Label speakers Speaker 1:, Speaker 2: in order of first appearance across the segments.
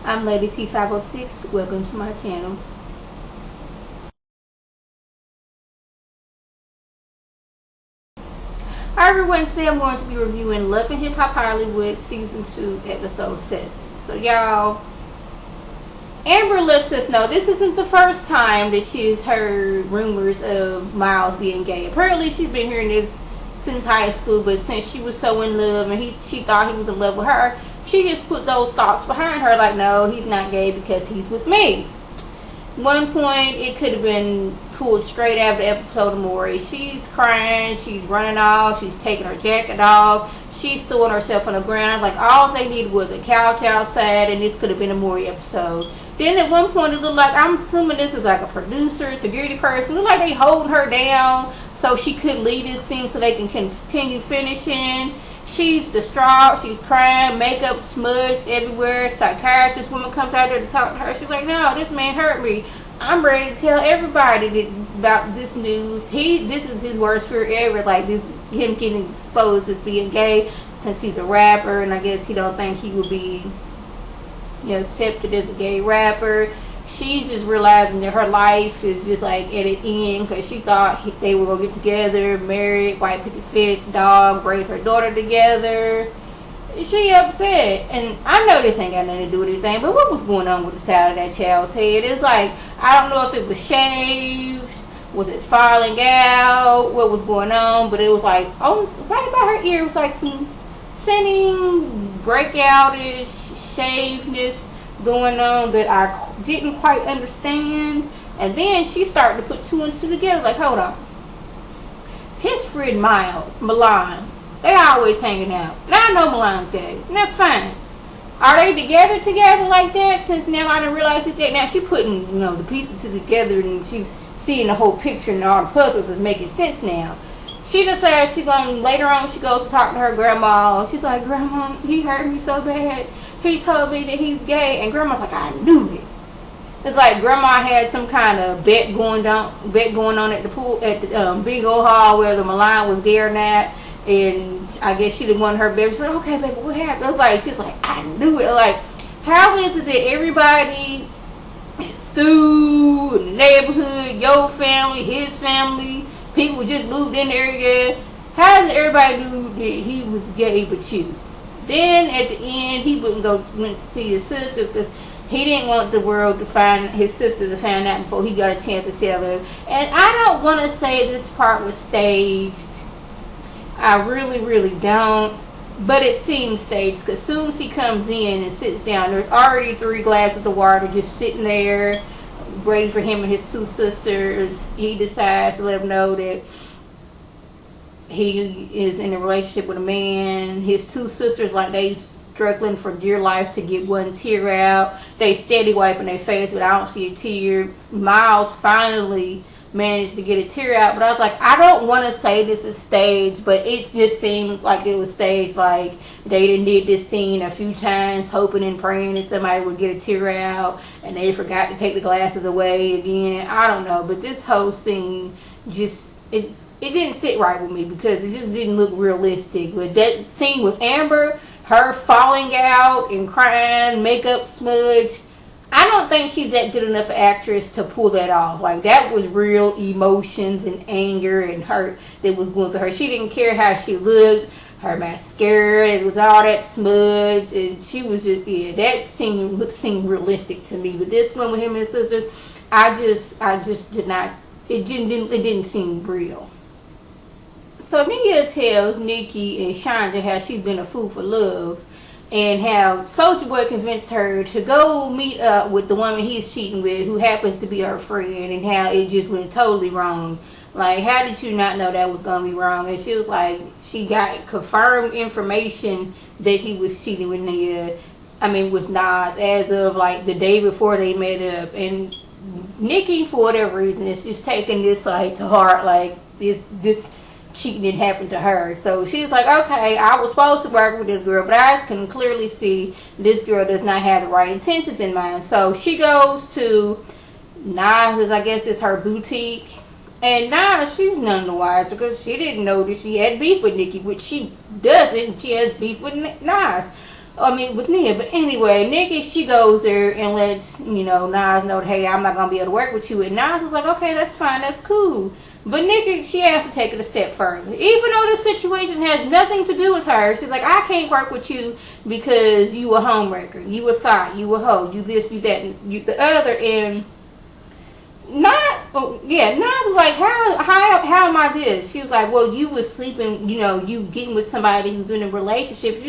Speaker 1: I'm Lady T506. Welcome to my channel. Hi everyone, today I'm going to be reviewing Love and Hip Hop Hollywood Season 2, Episode 7. So y'all, Amber lets us know this isn't the first time that she's heard rumors of Miles being gay. Apparently she's been hearing this since high school, but since she was so in love and she thought he was in love with her, she just put those thoughts behind her, like, no, he's not gay because he's with me. One point, it could have been pulled straight out of the episode of MAURY. She's crying, she's running off, she's taking her jacket off, she's throwing herself on the ground. I was like, all they needed was a couch outside, and this could have been a MAURY episode. Then at one point, it looked like, I'm assuming this is like a producer, security person, it looked like they holding her down so she couldn't leave this scene so they can continue finishing. She's distraught, she's crying, makeup smudged everywhere. Psychiatrist woman comes out there to talk to her. She's like, no, this man hurt me. I'm ready to tell everybody about this news. This is his worst fear ever, like him getting exposed as being gay, since he's a rapper, and I guess he don't think he would be, accepted as a gay rapper. She's just realizing that her life is just like at an end, because she thought they were going to get together, married, white picket fence, dog, raise her daughter together. She upset. And I know this ain't got nothing to do with anything, but what was going on with the side of that child's head? It's like, I don't know if it was shaved, was it falling out, what was going on, but it was like, right by her ear, it was like some thinning, breakout-ish, shavedness going on that I didn't quite understand. And then she started to put two and two together, like, hold on, his friend Milan, they always hanging out. Now I know Milan's gay, and that's fine. Are they together like that? Since now I didn't realize he's gay. Now she putting the pieces together, and she's seeing the whole picture, and all the puzzles is making sense now. She decided later on she goes to talk to her grandma. She's like, Grandma, he hurt me so bad. He told me that he's gay. And Grandma's like, I knew it. It's like Grandma had some kind of bet going on at the pool, at the big old hall, whether Milan was there or not. And I guess she didn't want her baby. She's like, okay, baby, what happened? I was like, she's like, I knew it. Like, how is it that everybody at school, in the neighborhood, your family, his family, people just moved in the area, how does everybody knew that he was gay but you? Then at the end, he went to see his sisters because he didn't want the world to find his sister to find out before he got a chance to tell her. And I don't want to say this part was staged. I really, really don't. But it seems staged, because as soon as he comes in and sits down, there's already 3 glasses of water just sitting there ready for him and his 2 sisters. He decides to let them know that he is in a relationship with a man. His 2 sisters, like, they struggling for dear life to get one tear out. They steady wiping their face, but I don't see a tear. Miles finally managed to get a tear out, but I was like, I don't want to say this is staged, but it just seems like it was staged. Like they did this scene a few times, hoping and praying that somebody would get a tear out, and they forgot to take the glasses away again. I don't know, but this whole scene just it didn't sit right with me, because it just didn't look realistic. But that scene with Amber, her falling out and crying, makeup smudged, I don't think she's that good enough an actress to pull that off. Like, that was real emotions and anger and hurt that was going through her. She didn't care how she looked. Her mascara, it was all that smudge, and she was just, that seemed realistic to me. But this one with him and his sisters, I just did not, it didn't seem real. So Nia tells Nikki and Shanja how she's been a fool for love, and how Soulja Boy convinced her to go meet up with the woman he's cheating with, who happens to be her friend, and how it just went totally wrong. Like, how did you not know that was going to be wrong? And she was like, she got confirmed information that he was cheating with with Nas, as of like the day before they met up. And Nikki, for whatever reason, is just taking this like to heart, like this cheating didn't happen to her. So she's like, okay, I was supposed to work with this girl, but I can clearly see this girl does not have the right intentions in mind. So she goes to Nas's, I guess it's her boutique, and Nas, she's none the wiser, because she didn't know that she had beef with Nikki, which she doesn't. She has beef with Nas. I mean, with Nia. But anyway, Nikki, she goes there and lets, Nas know, hey, I'm not going to be able to work with you. And Nas was like, okay, that's fine, that's cool. But Nikki, she has to take it a step further. Even though this situation has nothing to do with her, she's like, I can't work with you because you a homewrecker, you a thought, you a hoe, you this, you that, you the other. And Nas was like, how am I this? She was like, well, you was sleeping, you getting with somebody who's in a relationship.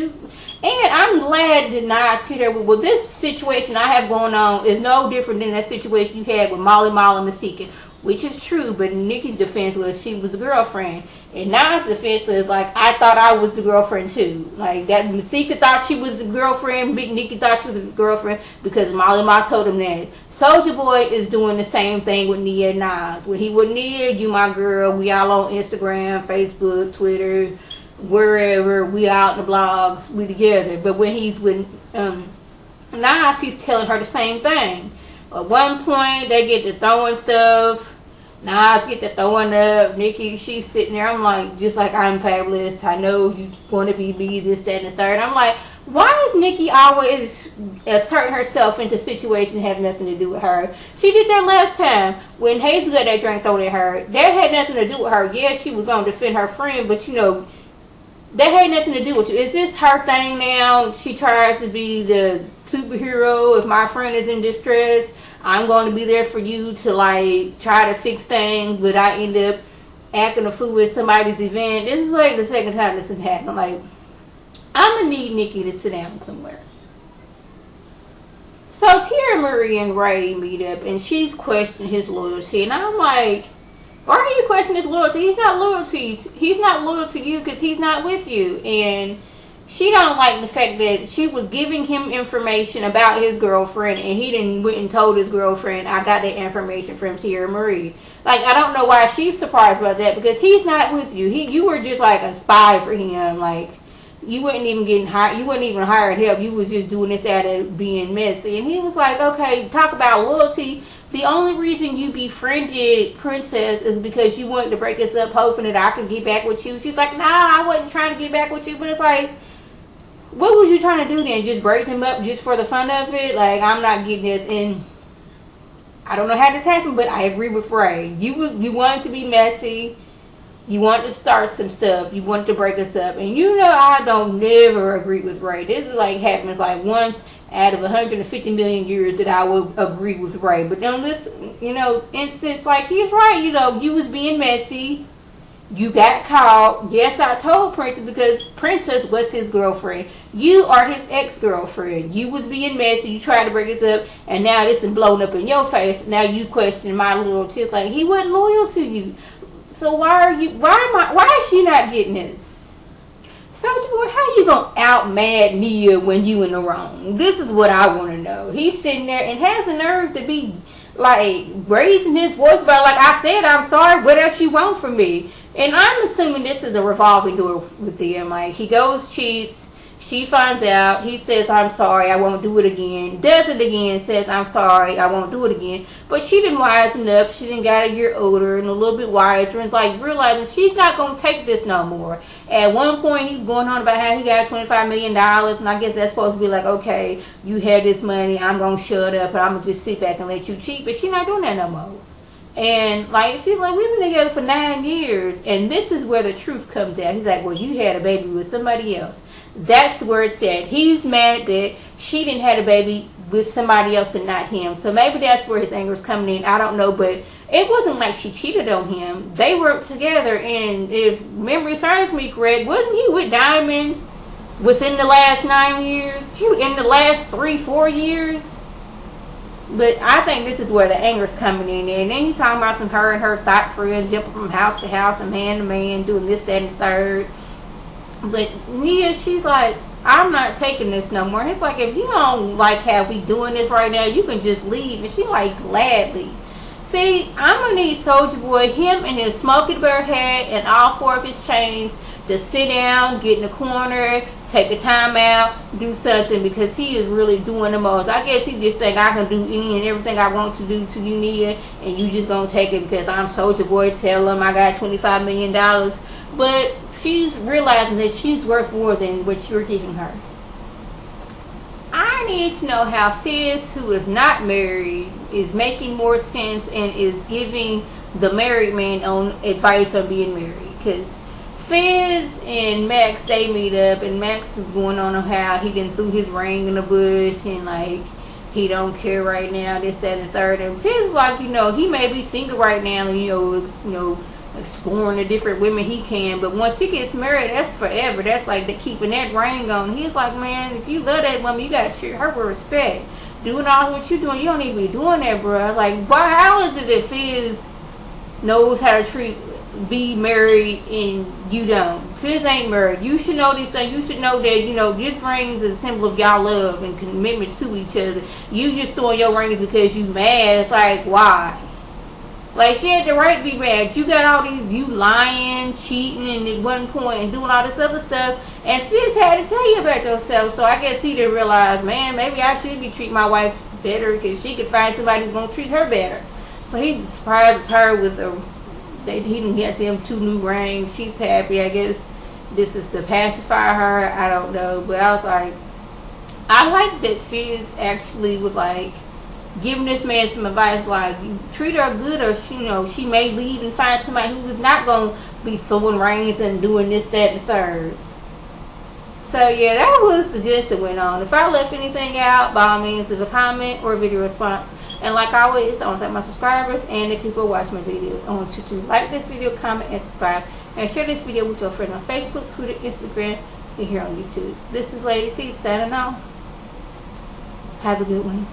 Speaker 1: And I'm glad that Nas hit her with, well, this situation I have going on is no different than that situation you had with Molly Mall and Mystica, which is true. But Nikki's defense was she was a girlfriend, and Nas' defense is like, I thought I was the girlfriend too. Like that, Mystica thought she was the girlfriend, Big Nikki thought she was the girlfriend because Molly Mall told him that. Soulja Boy is doing the same thing with Nia and Nas. When he with Nia, you my girl, we all on Instagram, Facebook, Twitter, wherever, we out in the blogs, we together. But when he's with Nas, he's telling her the same thing. At one point, they get to throwing stuff. Nas get to throwing up. Nikki, she's sitting there. I'm like, just like I'm fabulous. I know you want to be me, this, that, and the third. I'm like, why is Nikki always asserting herself into situations that have nothing to do with her? She did that last time when Hazel got that drink thrown at her. That had nothing to do with her. Yes, she was going to defend her friend, but that had nothing to do with you. Is this her thing now? She tries to be the superhero. If my friend is in distress, I'm going to be there for you to like try to fix things, but I end up acting a fool at somebody's event. This is like the second time this has happened. Like, I'm going to need Nikki to sit down somewhere. So Teairra Murray and Ray meet up, and she's questioning his loyalty, and I'm like, why are you questioning his loyalty? He's not loyal to you because he's not with you. And she don't like the fact that she was giving him information about his girlfriend, and he didn't went and told his girlfriend, I got that information from Teairra Murray. Like, I don't know why she's surprised about that, because he's not with you. You were just like a spy for him. Like, you wasn't even getting hired. You wasn't even hired help. You was just doing this out of being messy. And he was like, okay, talk about loyalty. The only reason you befriended Princess is because you wanted to break us up, hoping that I could get back with you. She's like, nah, I wasn't trying to get back with you. But it's like, what was you trying to do then? Just break them up just for the fun of it? Like, I'm not getting this. And I don't know how this happened, but I agree with Ray. You wanted to be messy. You wanted to start some stuff. You wanted to break us up. And I don't never agree with Ray. This is like happens like once out of 150 million years that I would agree with Ray. But on this, instance, like, he's right. You was being messy. You got caught. Yes, I told Princess because Princess was his girlfriend. You are his ex-girlfriend. You was being messy. You tried to break us up, and now this is blown up in your face. Now you question my loyalty. It's like, he wasn't loyal to you. So why is she not getting this? Soulja Boy, how you gonna out mad Nia when you in the wrong? This is what I want to know. He's sitting there and has the nerve to be like raising his voice about, like, I said I'm sorry, what else you want from me? And I'm assuming this is a revolving door with them. Like, he goes, cheats, she finds out, he says I'm sorry, I won't do it again, does it again, says I'm sorry, I won't do it again. But she didn't wisen up, she didn't got a year older and a little bit wiser, and it's like realizing she's not going to take this no more. At one point he's going on about how he got $25 million, and I guess that's supposed to be like, okay, you have this money, I'm going to shut up and I'm going to just sit back and let you cheat. But she's not doing that no more. And like, she's like, we've been together for 9 years, and this is where the truth comes out. He's like, well, you had a baby with somebody else. That's where it's at. He's mad that she didn't have a baby with somebody else and not him. So maybe that's where his anger is coming in. I don't know, but it wasn't like she cheated on him. They worked together, and if memory serves me correct, wasn't he with Diamond within the last 9 years? In the last 3-4 years? But I think this is where the anger is coming in. And then he's talking about some her and her thought friends jumping from house to house and man to man, doing this, that, and the third. But Nia, she's like, I'm not taking this no more. And it's like, if you don't like how we doing this right now, you can just leave. And she like, gladly. See, I'm going to need Soulja Boy, him and his Smokey Bear hat and all 4 of his chains, to sit down, get in the corner, take a time out, do something, because he is really doing the most. I guess he just think I can do any and everything I want to do to you, Nia, and you just going to take it because I'm Soulja Boy, tell him I got $25 million. But she's realizing that she's worth more than what you're giving her. need to know how Fizz, who is not married, is making more sense and is giving the married man on advice on being married. Because Fizz and Max, they meet up, and Max is going on how he didn't threw his ring in the bush and like he don't care right now, this, that, and the third. And Fizz is like, you know, he may be single right now, and you know, exploring the different women he can, but once he gets married, that's forever. That's like keeping that ring on. He's like, man, if you love that woman, you gotta treat her with respect. Doing all what you're doing, you don't need to be doing that, bro. Like, why? How is it that Fizz knows how to be married and you don't? Fizz ain't married. You should know these things. You should know that, you know, this ring is a symbol of y'all love and commitment to each other. You just throwing your rings because you mad. It's like, why? Like, she had the right to be mad. You got all these, you lying, cheating, and at one point, and doing all this other stuff. And Fizz had to tell you about yourself. So I guess he didn't realize, man, maybe I should be treating my wife better because she could find somebody who's going to treat her better. So he surprises her with he didn't get them 2 new rings. She's happy. I guess this is to pacify her. I don't know. But I was like, I like that Fizz actually was like, giving this man some advice, like, you treat her good, or she, you know, she may leave and find somebody who is not going to be throwing rings and doing this, that, and the third. So yeah, that was the gist that went on. If I left anything out, by all means, leave a comment or a video response. And like always, I want to thank my subscribers and the people who watch my videos. I want you to like this video, comment, and subscribe, and share this video with your friend on Facebook, Twitter, Instagram, and here on YouTube. This is Lady T signing off. Have a good one.